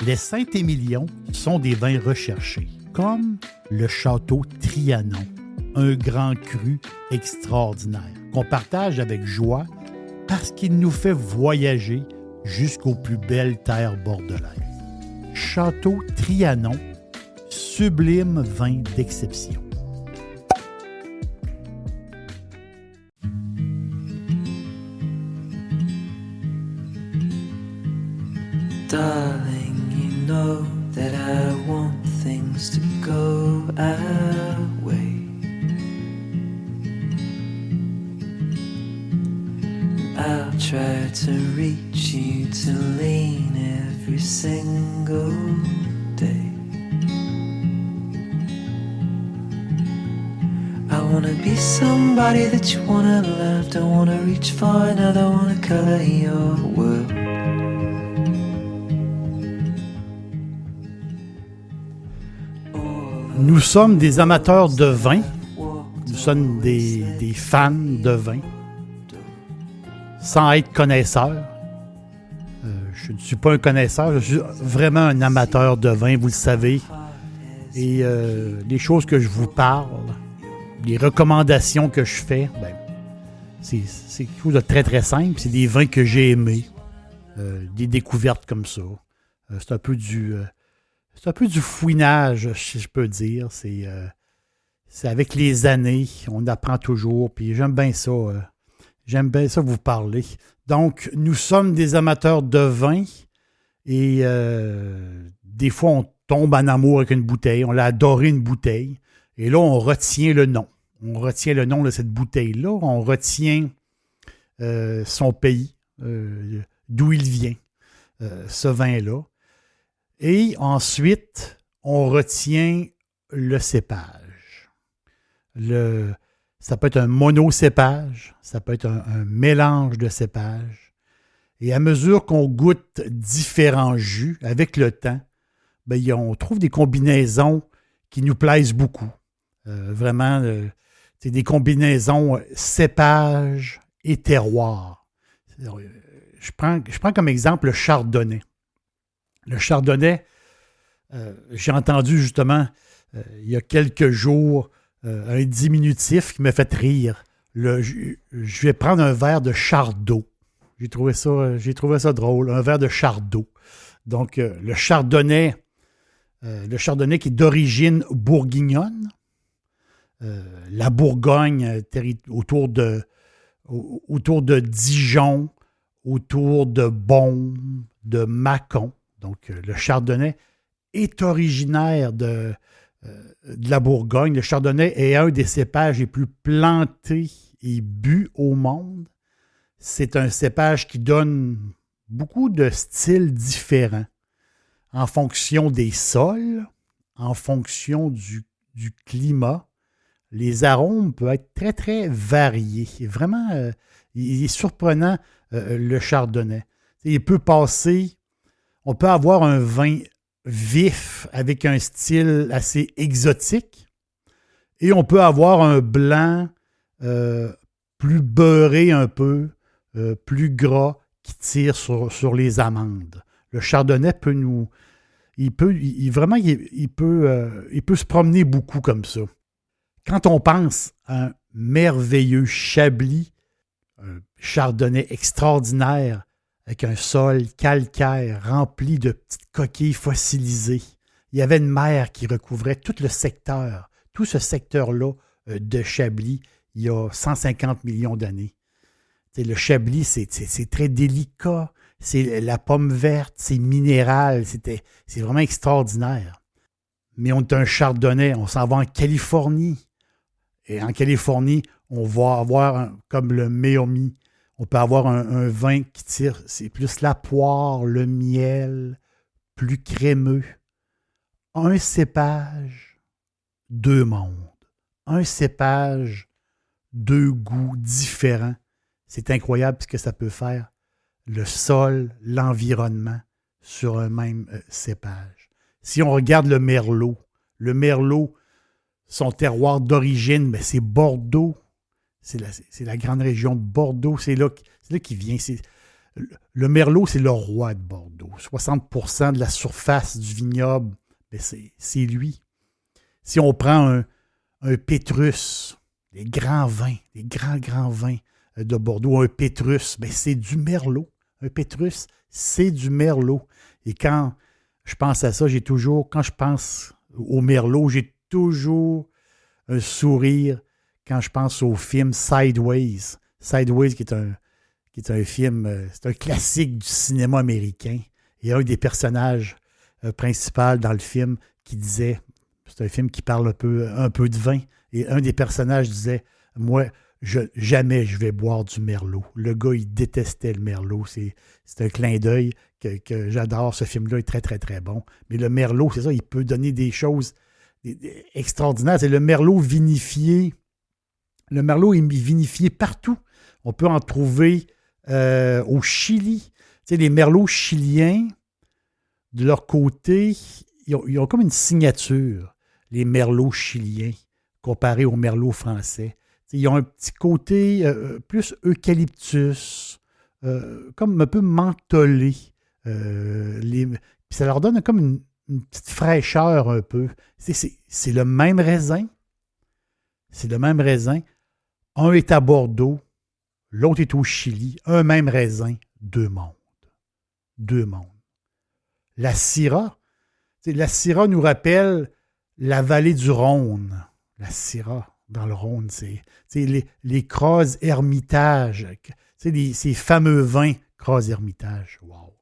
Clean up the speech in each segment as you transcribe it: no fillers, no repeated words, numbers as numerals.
Les Saint-Émilion sont des vins recherchés, comme le Château Trianon, un grand cru extraordinaire qu'on partage avec joie parce qu'il nous fait voyager jusqu'aux plus belles terres bordelaises. Château Trianon, sublime vin d'exception. Darling, you know that I want things to go our way. I'll try to reach you to lean every single day. I wanna be somebody that you wanna love. Don't wanna reach far, another wanna color your world. Nous sommes des amateurs de vin. Nous sommes des fans de vin. Sans être connaisseur. Je ne suis pas un connaisseur, je suis vraiment un amateur de vin, vous le savez. Et les choses que je vous parle, les recommandations que je fais, c'est quelque chose de très très simple. C'est des vins que j'ai aimés, des découvertes comme ça. C'est un peu du fouinage, si je peux dire. C'est avec les années, on apprend toujours. Puis j'aime bien ça. J'aime bien ça vous parler. Donc, nous sommes des amateurs de vin et des fois, on tombe en amour avec une bouteille. On a adoré une bouteille. Et là, on retient le nom. On retient le nom de cette bouteille-là. On retient son pays, d'où il vient, ce vin-là. Et ensuite, on retient le cépage. Ça peut être un monocépage, ça peut être un mélange de cépages. Et à mesure qu'on goûte différents jus, avec le temps, on trouve des combinaisons qui nous plaisent beaucoup. Vraiment, c'est des combinaisons cépage et terroir. Je prends comme exemple le chardonnay. Le chardonnay, j'ai entendu justement il y a quelques jours un diminutif qui m'a fait rire. Je vais prendre un verre de chardot. J'ai trouvé ça drôle, un verre de chardot. Donc, le chardonnay qui est d'origine bourguignonne. La Bourgogne, autour de Dijon, autour de Beaume, de Mâcon. Donc, le chardonnay est originaire de la Bourgogne. Le chardonnay est un des cépages les plus plantés et bu au monde. C'est un cépage qui donne beaucoup de styles différents en fonction des sols, en fonction du climat. Les arômes peuvent être très, très variés. Vraiment, il est surprenant, le chardonnay. On peut avoir un vin vif avec un style assez exotique et on peut avoir un blanc plus beurré un peu, plus gras qui tire sur les amandes. Le chardonnay peut il peut se promener beaucoup comme ça. Quand on pense à un merveilleux Chablis, un chardonnay extraordinaire, avec un sol calcaire rempli de petites coquilles fossilisées. Il y avait une mer qui recouvrait tout ce secteur-là de Chablis, il y a 150 millions d'années. Le Chablis, c'est très délicat, c'est la pomme verte, c'est minéral, c'est vraiment extraordinaire. Mais on est un chardonnay, on s'en va en Californie. Et en Californie, on va avoir, comme le Meiomi, on peut avoir un vin qui tire, c'est plus la poire, le miel, plus crémeux. Un cépage, deux mondes. Un cépage, deux goûts différents. C'est incroyable ce que ça peut faire. Le sol, l'environnement sur un même cépage. Si on regarde le merlot, son terroir d'origine, c'est Bordeaux. C'est la grande région de Bordeaux. C'est là qu'il vient. Le Merlot, c'est le roi de Bordeaux. 60% de la surface du vignoble, ben c'est lui. Si on prend un Pétrus, les grands vins, les grands vins de Bordeaux, un Pétrus, ben c'est du Merlot. Un Pétrus, c'est du Merlot. Et quand je pense à ça, quand je pense au Merlot, j'ai toujours un sourire quand je pense au film Sideways. Sideways, qui est un film, c'est un classique du cinéma américain. Et un des personnages principaux dans le film qui disait, c'est un film qui parle un peu de vin, et un des personnages disait, moi, jamais je vais boire du Merlot. Le gars, il détestait le Merlot. C'est un clin d'œil que j'adore. Ce film-là est très, très, très bon. Mais le Merlot, c'est ça, il peut donner des choses extraordinaires. C'est le Merlot vinifié. Le Merlot est vinifié partout. On peut en trouver au Chili. Tu sais, les Merlots chiliens, de leur côté, ils ont comme une signature, les Merlots chiliens, comparés aux Merlots français. Tu sais, ils ont un petit côté plus eucalyptus, comme un peu mentholé. Puis ça leur donne comme une petite fraîcheur un peu. C'est le même raisin. C'est le même raisin. Un est à Bordeaux, l'autre est au Chili. Un même raisin, deux mondes. Deux mondes. La Syrah nous rappelle la vallée du Rhône. La Syrah, dans le Rhône, c'est les Crozes Hermitage. Ces fameux vins Crozes Hermitage. Wow!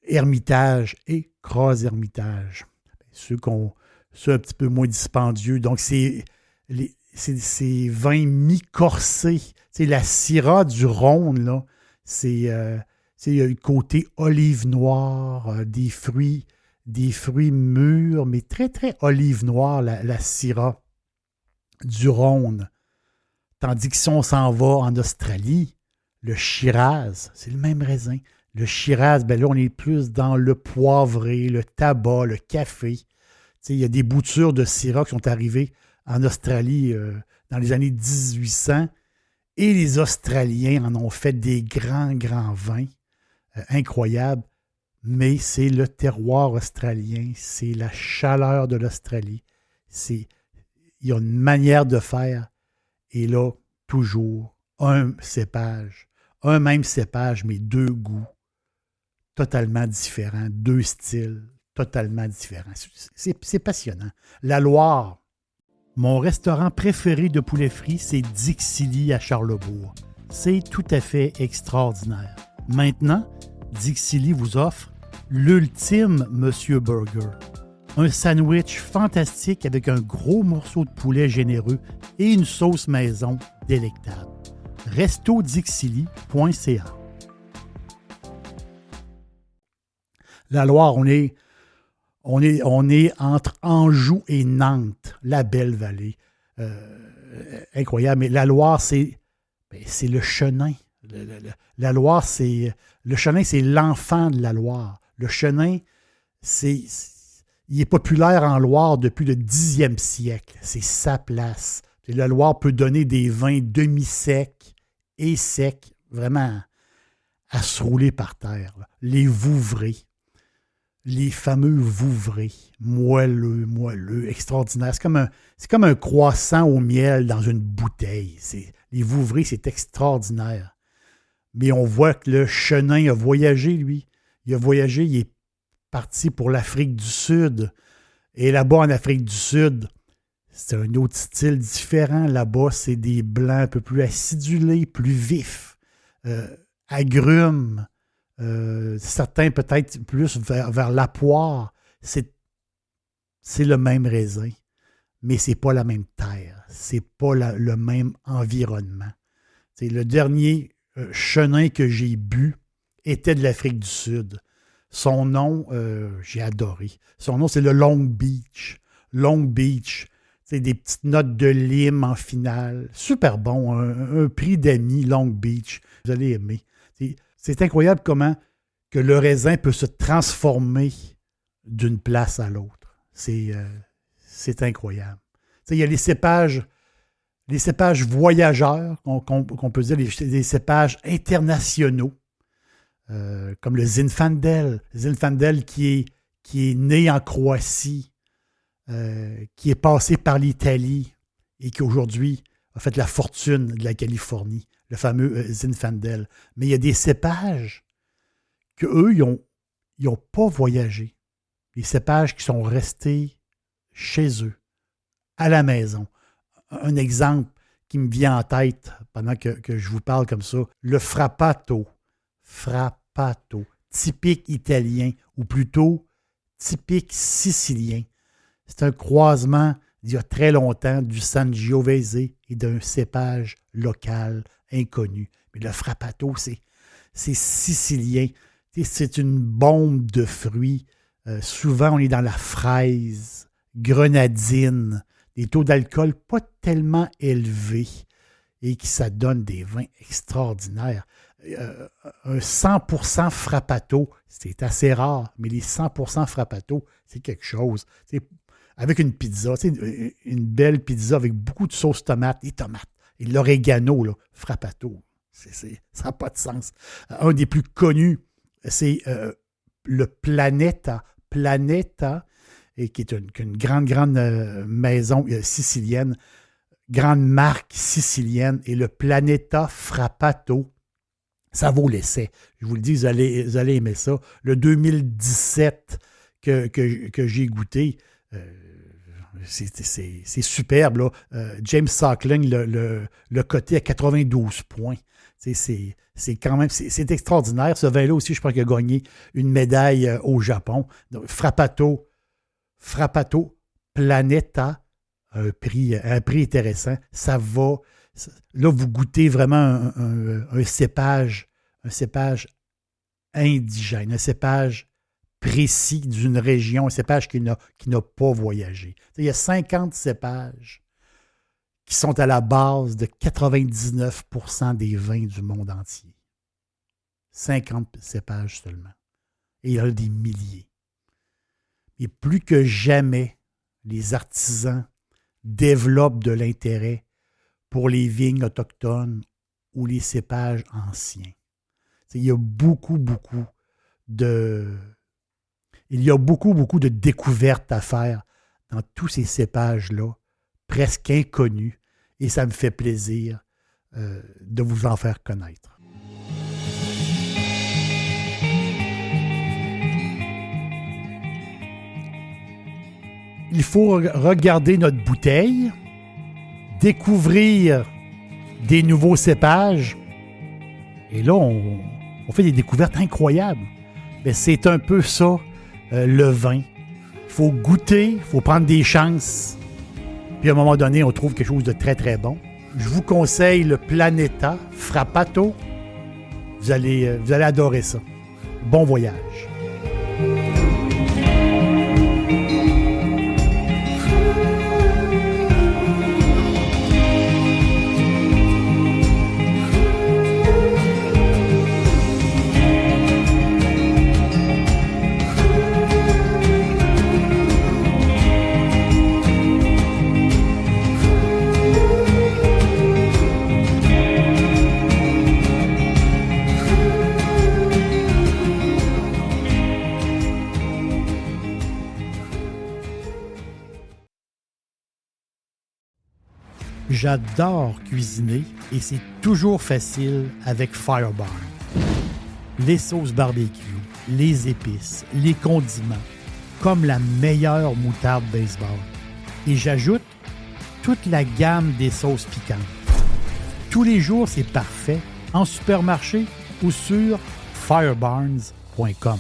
Hermitage et Crozes Hermitage. Ceux un petit peu moins dispendieux. Donc, c'est ces vins mi-corsés. La Syrah du Rhône, là, il y a le côté olive noire, des fruits mûrs, mais très, très olive noire, la Syrah du Rhône. Tandis que si on s'en va en Australie, le Shiraz, c'est le même raisin. Le Shiraz, ben là, on est plus dans le poivré, le tabac, le café. Il y a des boutures de Syrah qui sont arrivées en Australie dans les années 1800 et les Australiens en ont fait des grands vins incroyables, mais c'est le terroir australien, c'est la chaleur de l'Australie. Il y a une manière de faire et là, toujours un même cépage, mais deux goûts totalement différents, deux styles totalement différents. C'est passionnant. La Loire. Mon restaurant préféré de poulet frit, c'est Dixili à Charlebourg. C'est tout à fait extraordinaire. Maintenant, Dixili vous offre l'ultime Monsieur Burger. Un sandwich fantastique avec un gros morceau de poulet généreux et une sauce maison délectable. restodixili.ca. La Loire, on est entre Anjou et Nantes, la belle vallée. Incroyable. Mais la Loire, c'est le Chenin. La Loire, le Chenin, c'est l'enfant de la Loire. Le Chenin, il est populaire en Loire depuis le 10e siècle. C'est sa place. Et la Loire peut donner des vins demi-secs et secs, vraiment à se rouler par terre. Les Vouvray. Les fameux Vouvray, moelleux, extraordinaires. C'est comme un croissant au miel dans une bouteille. Les Vouvray, c'est extraordinaire. Mais on voit que le Chenin a voyagé, lui. Il est parti pour l'Afrique du Sud. Et là-bas, en Afrique du Sud, c'est un autre style différent. Là-bas, c'est des blancs un peu plus acidulés, plus vifs, agrumes. Certains peut-être plus vers la poire. C'est le même raisin, mais c'est pas la même terre. C'est pas le même environnement. Le dernier Chenin que j'ai bu était de l'Afrique du Sud. Son nom, j'ai adoré. Son nom, c'est le Long Beach. Long Beach. C'est des petites notes de lime en finale. Super bon. Un prix d'amis, Long Beach. Vous allez aimer. C'est incroyable comment que le raisin peut se transformer d'une place à l'autre. C'est incroyable. Il y a les cépages les cépages voyageurs, qu'on peut dire des cépages internationaux, comme le Zinfandel. Zinfandel qui est né en Croatie, qui est passé par l'Italie et qui aujourd'hui a fait la fortune de la Californie, le fameux Zinfandel. Mais il y a des cépages qu'eux, ils n'ont pas voyagé. Les cépages qui sont restés chez eux, à la maison. Un exemple qui me vient en tête pendant que je vous parle comme ça, le Frappato. Frappato, typique italien, ou plutôt typique sicilien. C'est un croisement d'il y a très longtemps du Sangiovese et d'un cépage local inconnu. Mais le Frappato, c'est sicilien. C'est une bombe de fruits. Souvent, on est dans la fraise, grenadine, des taux d'alcool pas tellement élevés et qui ça donne des vins extraordinaires. Un 100% Frappato, c'est assez rare, mais les 100% Frappato, c'est quelque chose. Avec une pizza, une belle pizza avec beaucoup de sauce tomate, des tomates, et l'orégano, là, Frappato, ça n'a pas de sens. Un des plus connus, c'est le Planeta, et qui est une grande maison sicilienne, grande marque sicilienne, et le Planeta Frappato, ça vaut l'essai. Je vous le dis, vous allez aimer ça. Le 2017 que j'ai goûté, c'est superbe, là. James Sockling le coté à 92 points. C'est quand même, c'est extraordinaire. Ce vin-là aussi, je crois qu'il a gagné une médaille au Japon. Donc, Frappato Planeta, un prix intéressant. Ça va. Là, vous goûtez vraiment un cépage indigène, un cépage précis d'une région, un cépage qui n'a pas voyagé. Il y a 50 cépages qui sont à la base de 99% des vins du monde entier. 50 cépages seulement. Et il y en a des milliers. Et plus que jamais, les artisans développent de l'intérêt pour les vignes autochtones ou les cépages anciens. Il y a beaucoup de découvertes à faire dans tous ces cépages-là, presque inconnus, et ça me fait plaisir de vous en faire connaître. Il faut regarder notre bouteille, découvrir des nouveaux cépages, et là, on fait des découvertes incroyables. Mais c'est un peu ça, le vin. Il faut goûter, il faut prendre des chances, puis à un moment donné, on trouve quelque chose de très, très bon. Je vous conseille le Planeta Frappato. Vous allez adorer ça. Bon voyage. J'adore cuisiner et c'est toujours facile avec Firebarn. Les sauces barbecue, les épices, les condiments, comme la meilleure moutarde baseball. Et j'ajoute toute la gamme des sauces piquantes. Tous les jours, c'est parfait en supermarché ou sur firebarns.com.